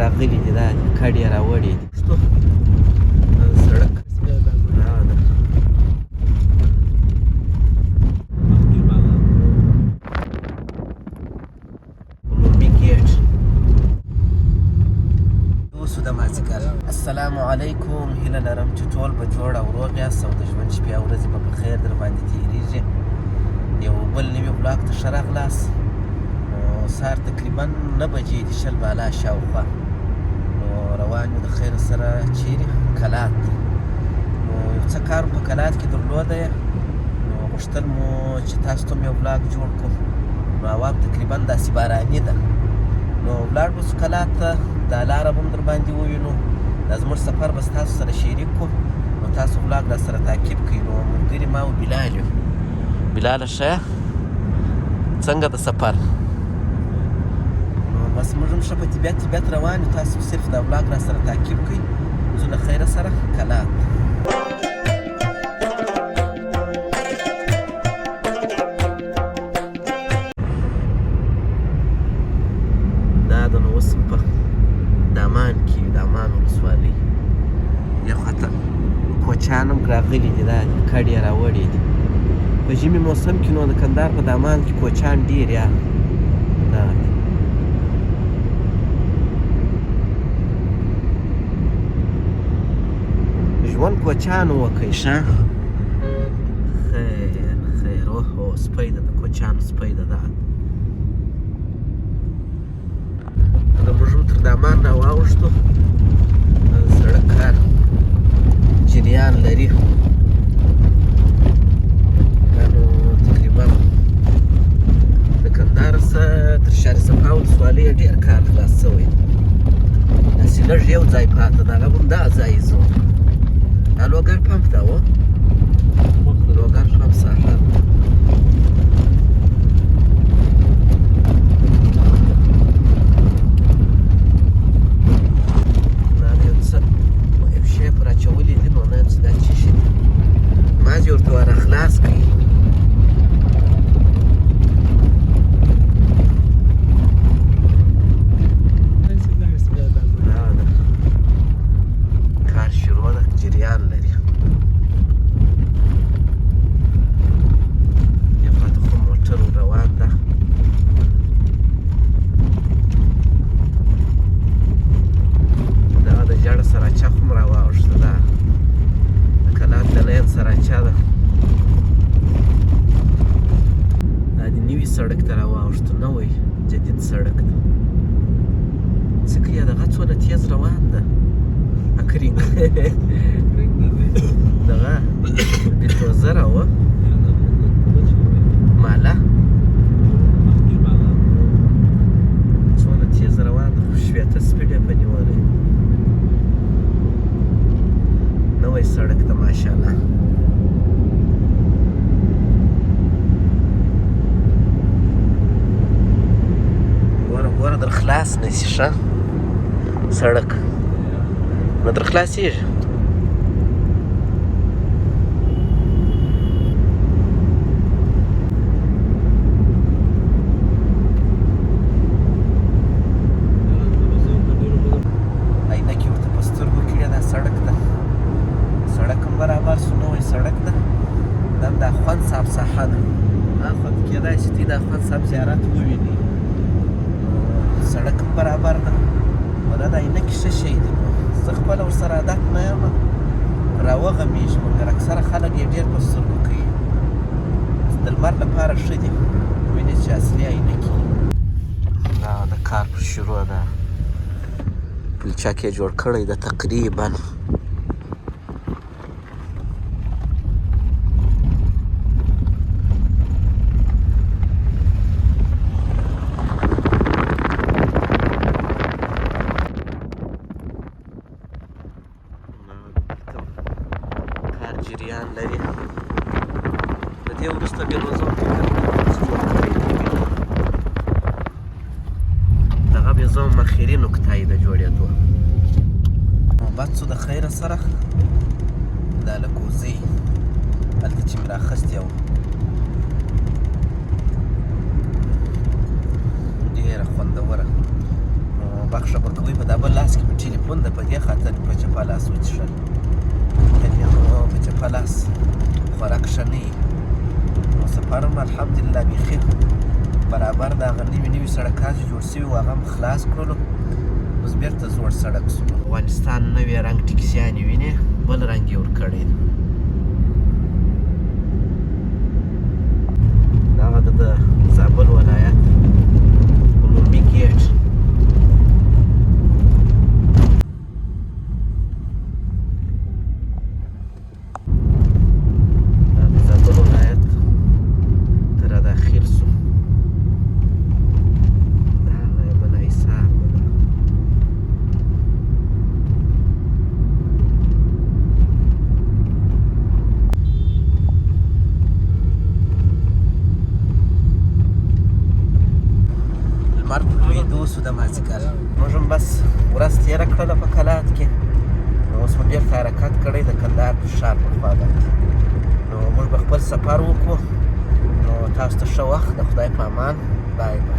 راغلي دي دا کډې راوړې دي سړک عمومي ګیټ اوس د مازدیګر السلام علیکم هیله لرم چې ټول به جوړ او روغ یاست او د ژوند شپې او ورځې به په خیر در باندې تېرېږي یو بل نوي بلاګ ته ښه راغلاست سهار تقریبا 9 بجې دي 10 بالا شاوخوا نو روان یو د خیر سره چیرې کلات دی نو یو څه کار په کلات کې درلوده نو غوښتل مو چې تاسو ته یو بلاګ جوړ کړو نو هوا تقریبا داسې باراني ده نو ولاړ به سو کلات ته دا لاره به هم در باندې ووینو دا زموږ سفر به ستاسو سره شریک کړو نو تاسو بلاګ را سره تعقیب کړئ نو ملګري ما و بلال یو بلاله ښه څنګه د سفر بس موږ هم ښه په طبیعت روان یو تاسو صرف دا بلاګ را سره تعقیب کړئ ځو له خیره سره کلات دا د نو اوس په دامان کې دامان ولسوالۍ یو خطر کوچیان هم راغلي دي دا کډې راوړې دي په ژمي موسم کې نو د کندهار په دامان کې کوچیان ډېر یا دا ژوند کوچیانو وکړئ ښه خیر اوهو سپی ده د کوچیانو سپی ده دا موږ هم تر دامان راواوښتو سړک کار جریان لري دا نو تقریبا د کندهار څخه تر شهر صفا ولسوالۍ ډېر کار خلاص شوی داسې لږ یو ځای پاته ده هغه به هم دا ځای ځو دا لوګر پمپ ده و لوګر پمپ ساحه دا یو څه یو شی پر اچولي دي نو نه یم چې دا څه شي دي مازې ورته ور خلاص کړئ جریان لري یا خواته خو موټر روان ده دغه د جړ سراچه خو هم راواوښته ده د کلات د لین سراچه ده دا د نوي سړک ته راواوښتو نوی جدید سړک ده ځکه یا دغه څونه تیز روان ده اکرینګ دغه بلدوزر وه ماله څونه تیز روان ده خو شپېته سپیډ یې په نیولی نوی سړک ده ماشاءالله ګوره در خلاص نه شي ښه سړک نو در خلاصېږي عینکې ورته په سترګو کړې دا سړک ده سړک هم برابر سو نوی سړک ده دا هم د اخوند صاحب ساحه ده اخوا کېدای شي تی د اخوند صاحب زیارت وویني سړک هم برابر ده ولا دا عینکې ښه شی دي زه خپله ورسره عادت نه یم راوغمیږي مګر اکثره خلک یې ډېر په سترګو کوي د لمر لپاره ښه دي وینې چې اصلي عینکې دا د کار پر شروع ده پلچک یې جوړ کړی ده تقریبا جریان لري د دې وروسته بیا به زه دغه بیا زه هم اخري نقطه یې د جوړېدو بد شو د خیره سره دا له کوزۍ هلته چې مې رااخیستې وه ډېره خوندوره نو بخښه به دوی په دا بل لاس کې په ټلیفون ده په دې خاطر په چپه لاس وڅښل یعنې هغه په چپه لاس خوراک ښه نه وي نو سفر هم الحمدلله بیخي برابر د هغه نوي سړکان چې جوړ سوي وو هغه هم خلاص کړلو اوس بېرته زوړ سړک شو افغانستان نوی رنګ ټکسیانې وینې بل رنګ یې ورکړی دغه د زابل ولایت عمومي ګیټ دا د زابل ولایت ته راداخل سو لمر په لوېدو سو د مازدیګر موږ هم بس ورځ تېره کړله په کلات کې نو اوس مو بېرته حرکت کړی د کندهار په ښار په خوا باندې نو موږ به خپل سفر وکړو نو تاسو ته ښه وخت د خدای په امان بای بای